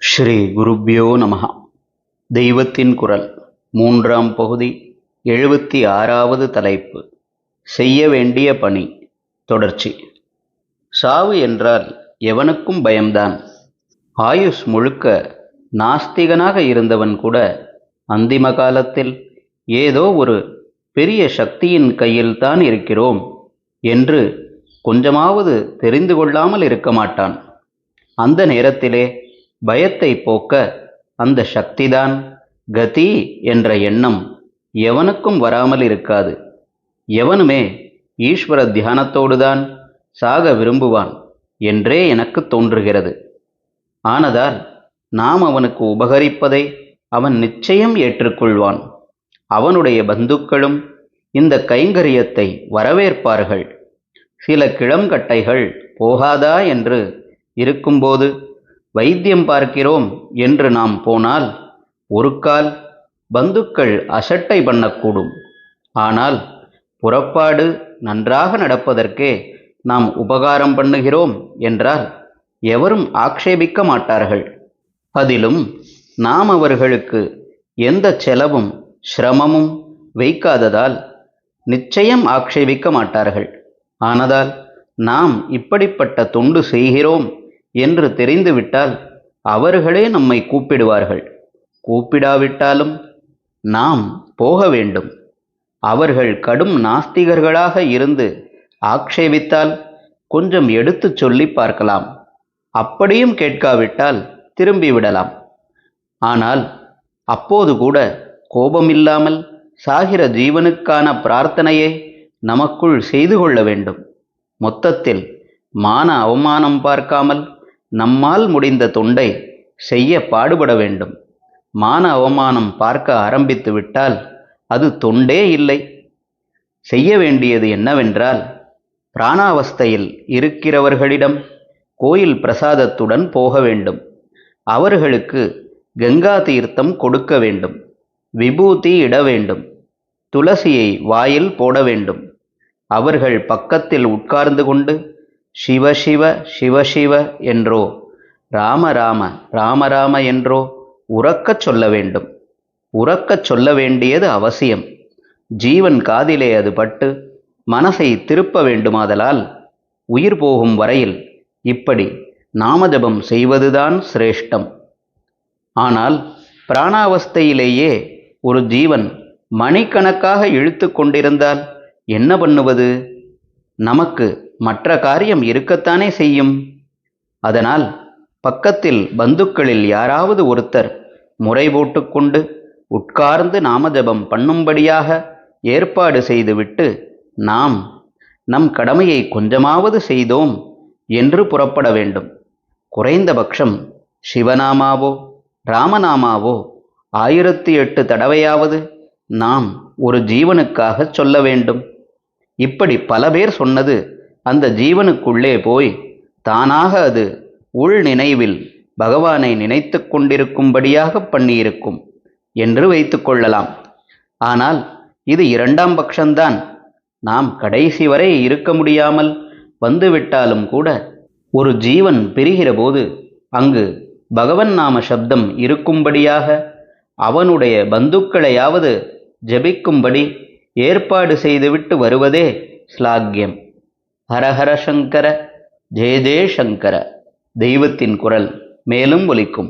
ஸ்ரீ குருப்யோ நமஹ. தெய்வத்தின் குரல் மூன்றாம் பகுதி 76வது தலைப்பு. செய்ய வேண்டிய பணி. தொடர்ச்சி. சாவு என்றால் எவனுக்கும் பயம்தான். ஆயுஷ் முழுக்க நாஸ்திகனாக இருந்தவன் கூட அந்திம காலத்தில் ஏதோ ஒரு பெரிய சக்தியின் கையில்தான் இருக்கிறோம் என்று கொஞ்சமாவது தெரிந்து கொள்ளாமல் இருக்க மாட்டான். அந்த நேரத்திலே பயத்தை போக்க அந்த சக்திதான் கதி என்ற எண்ணம் எவனுக்கும் வராமல் இருக்காது. எவனுமே ஈஸ்வர தியானத்தோடுதான் சாக விரும்புவான் என்றே எனக்கு தோன்றுகிறது. ஆனதால் நாம் அவனுக்கு உபகரிப்பதை அவன் நிச்சயம் ஏற்றுக்கொள்வான். அவனுடைய பந்துக்களும் இந்த கைங்கரியத்தை வரவேற்பார்கள். சில கிளங்கட்டைகள் போகாதா என்று இருக்கும்போது வைத்தியம் பார்க்கிறோம் என்று நாம் போனால் ஒரு கால் பந்துக்கள் அசட்டை பண்ணக்கூடும். ஆனால் புறப்பாடு நன்றாக நடப்பதற்கே நாம் உபகாரம் பண்ணுகிறோம் என்றால் எவரும் ஆக்ஷேபிக்க மாட்டார்கள். அதிலும் நாம் அவர்களுக்கு எந்த செலவும் சிரமமும் வைக்காததால் நிச்சயம் ஆக்ஷேபிக்க மாட்டார்கள். ஆனதால் நாம் இப்படிப்பட்ட தொண்டு செய்கிறோம் என்று தெரிந்துவிட்டால் அவர்களே நம்மை கூப்பிடுவார்கள். கூப்பிடாவிட்டாலும் நாம் போக வேண்டும். அவர்கள் கடும் நாஸ்திகர்களாக இருந்து ஆக்ஷேபித்தால் கொஞ்சம் எடுத்துச் சொல்லி பார்க்கலாம். அப்படியும் கேட்காவிட்டால் திரும்பிவிடலாம். ஆனால் அப்போது கூட கோபமில்லாமல் சாகிற ஜீவனுக்கான பிரார்த்தனையை நமக்குள் செய்து கொள்ள வேண்டும். மொத்தத்தில் மான அவமானம் பார்க்காமல் நம்மால் முடிந்த தொண்டை செய்ய பாடுபட வேண்டும். மான அவமானம் பார்க்க ஆரம்பித்து விட்டால் அது தொண்டே இல்லை. செய்ய வேண்டியது என்னவென்றால், பிராணாவஸ்தையில் இருக்கிறவர்களிடம் கோயில் பிரசாதத்துடன் போக வேண்டும். அவர்களுக்கு கங்கா தீர்த்தம் கொடுக்க வேண்டும். விபூதி இட வேண்டும். துளசியை வாயில் போட வேண்டும். அவர்கள் பக்கத்தில் உட்கார்ந்து கொண்டு சிவ சிவ சிவ சிவ என்றோ ராம ராம ராம ராம என்றோ உறக்கச் சொல்ல வேண்டும். உறக்கச் சொல்ல வேண்டியது அவசியம். ஜீவன் காதிலே அது பட்டு மனசை திருப்ப வேண்டுமாதலால் உயிர் போகும் வரையில் இப்படி நாமஜபம் செய்வதுதான் சிரேஷ்டம். ஆனால் பிராணாவஸ்தையிலேயே ஒரு ஜீவன் மணிக்கணக்காக இழுத்து கொண்டிருந்தால் என்ன பண்ணுவது? நமக்கு மற்ற காரியம் இருக்கத்தானே செய்யும். அதனால் பக்கத்தில் பந்துக்களில் யாராவது ஒருத்தர் முறை போட்டுக்கொண்டு உட்கார்ந்து நாமஜபம் பண்ணும்படியாக ஏற்பாடு செய்துவிட்டு நாம் நம் கடமையை கொஞ்சமாவது செய்தோம் என்று புறப்பட வேண்டும். குறைந்தபட்சம் சிவநாமாவோ ராமநாமாவோ 1008 தடவையாவது நாம் ஒரு ஜீவனுக்காக சொல்ல வேண்டும். இப்படி பல பேர் சொன்னது அந்த ஜீவனுக்குள்ளே போய் தானாக அது உள் நினைவில் பகவானை நினைத்து கொண்டிருக்கும்படியாக பண்ணியிருக்கும் என்று வைத்து கொள்ளலாம். ஆனால் இது இரண்டாம் பட்சம்தான். நாம் கடைசி வரை இருக்க முடியாமல் வந்துவிட்டாலும் கூட ஒரு ஜீவன் பிரிகிற போது அங்கு பகவன் நாம சப்தம் இருக்கும்படியாக அவனுடைய பந்துக்களையாவது ஜபிக்கும்படி ஏற்பாடு செய்துவிட்டு வருவதே ஸ்லாக்கியம். ஹரஹர சங்கர, ஜெய ஜெய சங்கர. தெய்வத்தின் குரல் மேலும் ஒலிக்கும்.